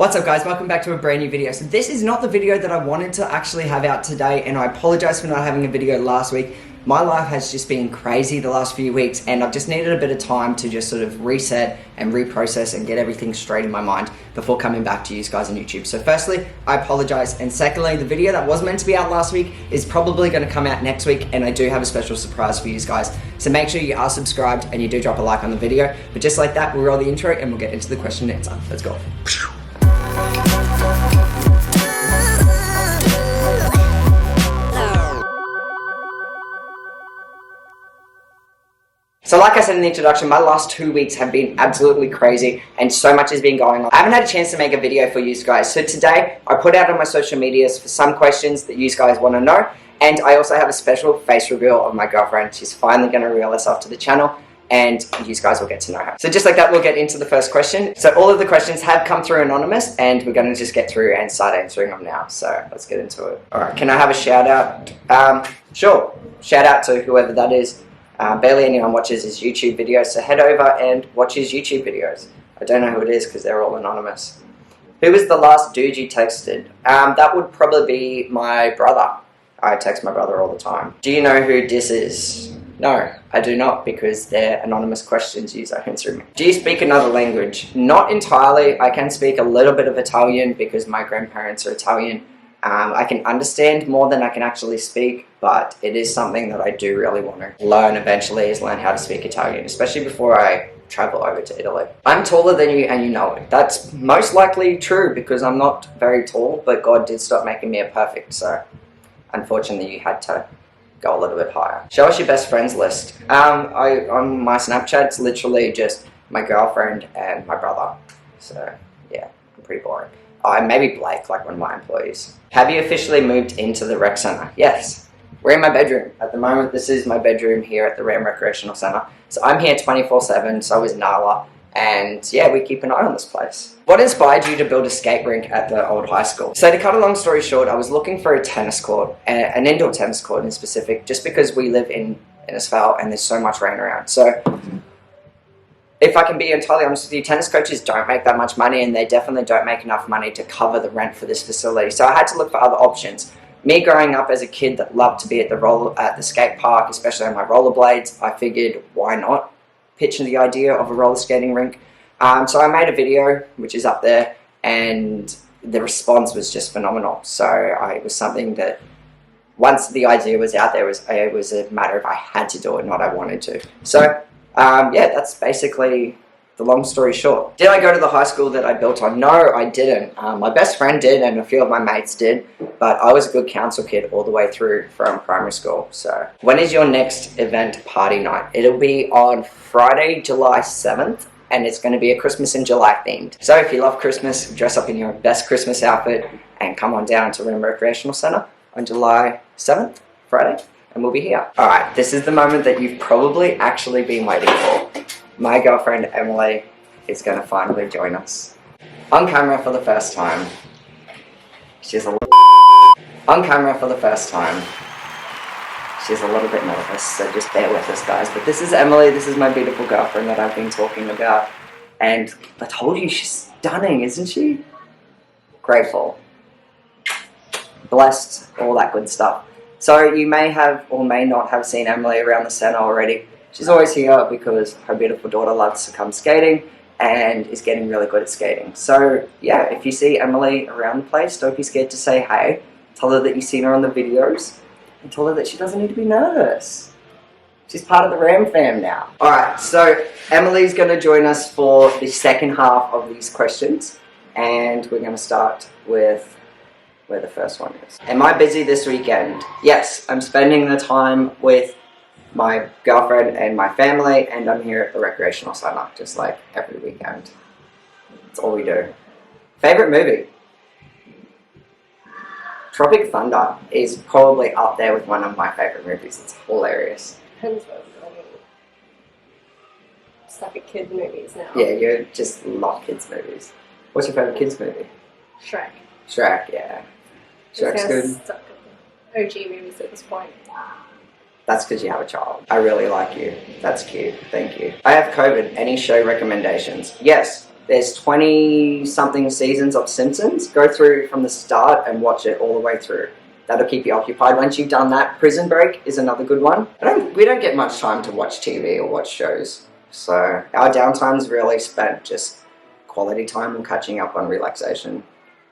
What's up guys, welcome back to a brand new video. So this is not the video that I wanted to actually have out today, and I apologize for not having a video last week. My life has just been crazy the last few weeks, and I've just needed a bit of time to just sort of reset and reprocess and get everything straight in my mind before coming back to you guys on YouTube. So firstly, I apologize, and secondly, the video that was meant to be out last week is probably going to come out next week, and I do have a special surprise for you guys. So make sure you are subscribed and you do drop a like on the video. But just like that, we'll roll the intro and we'll get into the question and answer. Let's go. So like I said in the introduction, my last 2 weeks have been absolutely crazy and so much has been going on. I haven't had a chance to make a video for you guys. So today I put out on my social medias for some questions that you guys want to know, and I also have a special face reveal of my girlfriend. She's finally going to reveal herself to the channel and you guys will get to know her. So just like that, we'll get into the first question. So all of the questions have come through anonymous and we're going to just get through and start answering them now. So let's get into it. All right, can I have a shout out? Sure, shout out to whoever that is. Barely anyone watches his YouTube videos, so head over and watch his YouTube videos. I don't know who it is because they're all anonymous. Who was the last dude you texted? That would probably be my brother. I text my brother all the time. Do you know who this is? No, I do not, because they're anonymous questions used answering me. Do you speak another language? Not entirely. I can speak a little bit of Italian because my grandparents are Italian. I can understand more than I can actually speak, but it is something that I do really want to learn eventually, is learn how to speak Italian, especially before I travel over to Italy. I'm taller than you and you know it. That's most likely true because I'm not very tall, but God did stop making me a perfect, so unfortunately you had to go a little bit higher. Show us your best friends list. On my Snapchat, it's literally just my girlfriend and my brother, so yeah, I'm pretty boring. Maybe Blake, like one of my employees. Have you officially moved into the rec centre? Yes. We're in my bedroom. At the moment, this is my bedroom here at the Recreational Centre. So I'm here 24/7, so is Nala. And yeah, we keep an eye on this place. What inspired you to build a skate rink at the old high school? So to cut a long story short, I was looking for a tennis court, an indoor tennis court in specific, just because we live in innisfail and there's so much rain around. So if I can be entirely honest with you, tennis coaches don't make that much money, and they definitely don't make enough money to cover the rent for this facility. So I had to look for other options. Me growing up as a kid that loved to be at the skate park, especially on my rollerblades, I figured why not pitch the idea of a roller skating rink. So I made a video, which is up there, and the response was just phenomenal. So it was something that once the idea was out there, it was a matter of I had to do it, not I wanted to. So yeah, that's basically the long story short. Did I go to the high school that I built on? No, I didn't. My best friend did and a few of my mates did, but I was a good council kid all the way through from primary school. So when is your next event party night? It'll be on Friday, July 7th, and it's going to be a Christmas in July themed. So if you love Christmas, dress up in your best Christmas outfit and come on down to Recreational Centre on July 7th, Friday. And we'll be here. Alright, this is the moment that you've probably actually been waiting for. My girlfriend Emily is going to finally join us. On camera for the first time. She's a little... On camera for the first time. She's a little bit nervous, so just bear with us guys. But this is Emily, this is my beautiful girlfriend that I've been talking about. And I told you, she's stunning, isn't she? Grateful. Blessed, all that good stuff. So you may have or may not have seen Emily around the centre already. She's always here because her beautiful daughter loves to come skating and is getting really good at skating. So yeah, if you see Emily around the place, don't be scared to say hey. Tell her that you've seen her on the videos and tell her that she doesn't need to be nervous. She's part of the RAMFAM now. Alright, so Emily's going to join us for the second half of these questions, and we're going to start with where the first one is. Am I busy this weekend? Yes, I'm spending the time with my girlfriend and my family, and I'm here at the Recreational Centre, just like every weekend. That's all we do. Favorite movie? Tropic Thunder is probably up there with one of my favorite movies. It's hilarious. Depends what movie. It's like a kid movies now. Yeah, you just love kids movies. What's your favorite kids movie? Shrek. Shrek, yeah. Shrek's good. OG movies at this point. That's because you have a child. I really like you. That's cute. Thank you. I have COVID. Any show recommendations? Yes. There's 20-something seasons of Simpsons. Go through from the start and watch it all the way through. That'll keep you occupied. Once you've done that, Prison Break is another good one. We don't get much time to watch TV or watch shows. So our downtime's really spent just quality time and catching up on relaxation.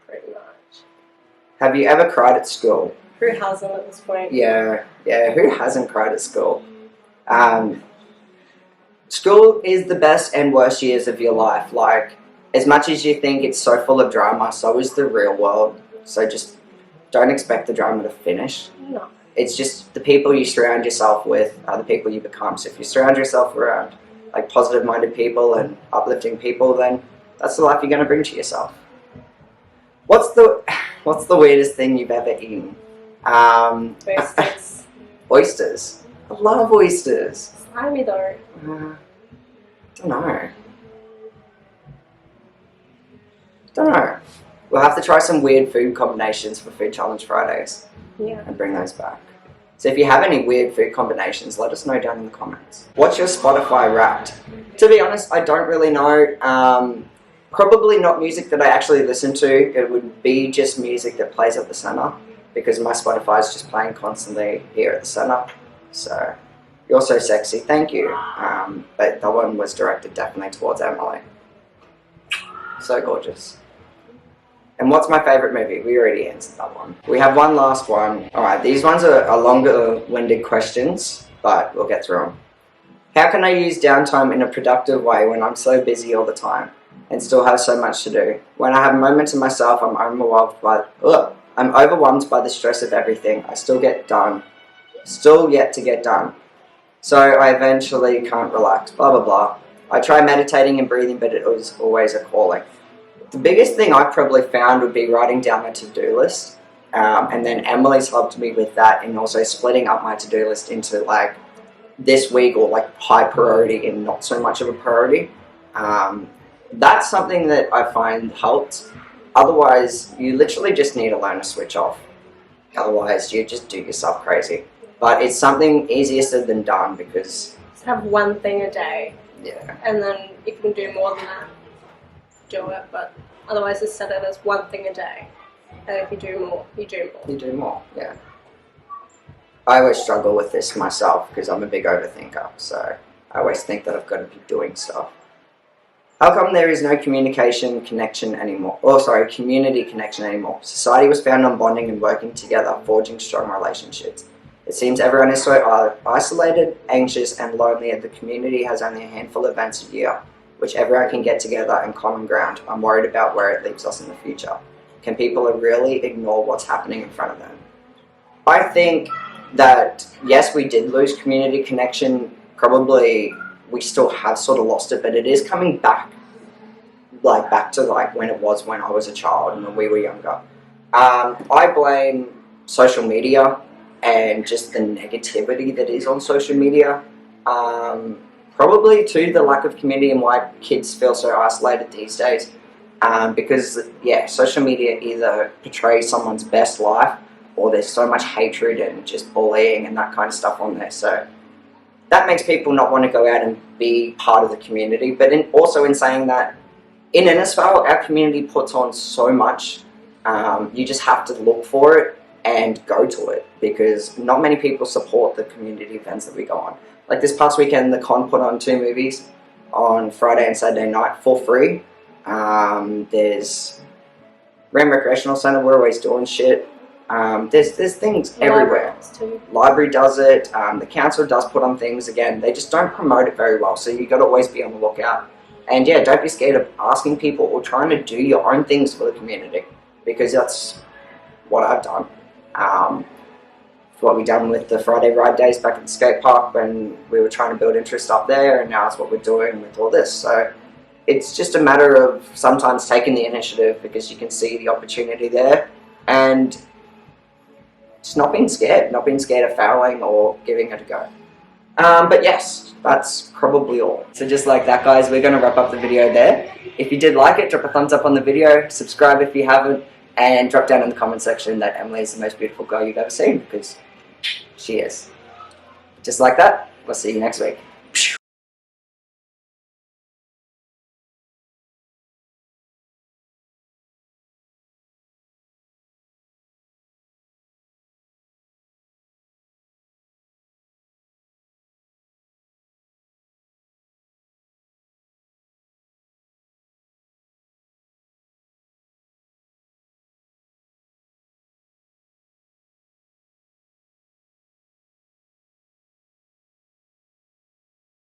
Pretty much. Have you ever cried at school? Who hasn't at this point? Yeah, who hasn't cried at school? School is the best and worst years of your life. Like, as much as you think it's so full of drama, so is the real world. So just don't expect the drama to finish. No. It's just the people you surround yourself with are the people you become. So if you surround yourself around like positive-minded people and uplifting people, then that's the life you're going to bring to yourself. What's the weirdest thing you've ever eaten? Oysters. Oysters. I love oysters. Slimy though. Don't know. We'll have to try some weird food combinations for Food Challenge Fridays. Yeah. And bring those back. So if you have any weird food combinations, let us know down in the comments. What's your Spotify Wrapped? To be honest, I don't really know. Probably not music that I actually listen to. It would be just music that plays at the center, because my Spotify is just playing constantly here at the center. So, you're so sexy, thank you. But that one was directed definitely towards Emily. So gorgeous. And what's my favourite movie? We already answered that one. We have one last one. Alright, these ones are longer-winded questions, but we'll get through them. How can I use downtime in a productive way when I'm so busy all the time and still have so much to do? When I have moments to myself, I'm overwhelmed by the stress of everything. I still yet to get done. So I eventually can't relax, blah blah blah. I try meditating and breathing, but it was always a calling. The biggest thing I've probably found would be writing down my to-do list. And then Emily's helped me with that, and also splitting up my to-do list into like this week or like high priority and not so much of a priority. That's something that I find helped. Otherwise, you literally just need to learn to switch off. Otherwise, you just do yourself crazy. But it's something easier said than done, because... Just have one thing a day. Yeah. And then if you can do more than that, do it. But otherwise, just set it as one thing a day. And if you do more, you do more. You do more, yeah. I always struggle with this myself because I'm a big overthinker. So I always think that I've got to be doing stuff. How come there is no communication connection anymore? Community connection anymore. Society was founded on bonding and working together, forging strong relationships. It seems everyone is so isolated, anxious, and lonely, and the community has only a handful of events a year, which everyone can get together and common ground. I'm worried about where it leaves us in the future. Can people really ignore what's happening in front of them? I think that, yes, we did lose community connection. Probably we still have sort of lost it, but it is coming back, back to when it was when I was a child and when we were younger. I blame social media and just the negativity that is on social media. Probably too the lack of community and why kids feel so isolated these days. Because, yeah, social media either portrays someone's best life, or there's so much hatred and just bullying and that kind of stuff on there. So that makes people not want to go out and be part of the community. But also in saying that, in innisfail, our community puts on so much. You just have to look for it and go to it, because not many people support the community events that we go on. Like this past weekend, the con put on 2 movies on Friday and Saturday night for free. There's Recreational Centre, we're always doing shit. There's things everywhere. Library does it, the council does put on things. Again, they just don't promote it very well, so you got to always be on the lookout. And yeah, don't be scared of asking people or trying to do your own things for the community, because that's what I've done. What we done with the Friday ride days back at the skate park when we were trying to build interest up there, and now it's what we're doing with all this. So it's just a matter of sometimes taking the initiative because you can see the opportunity there, and just not being scared of failing or giving it a go. But yes, that's probably all. So just like that, guys, we're going to wrap up the video there. If you did like it, drop a thumbs up on the video, subscribe if you haven't, and drop down in the comment section that Emily is the most beautiful girl you've ever seen, because she is. Just like that, we'll see you next week.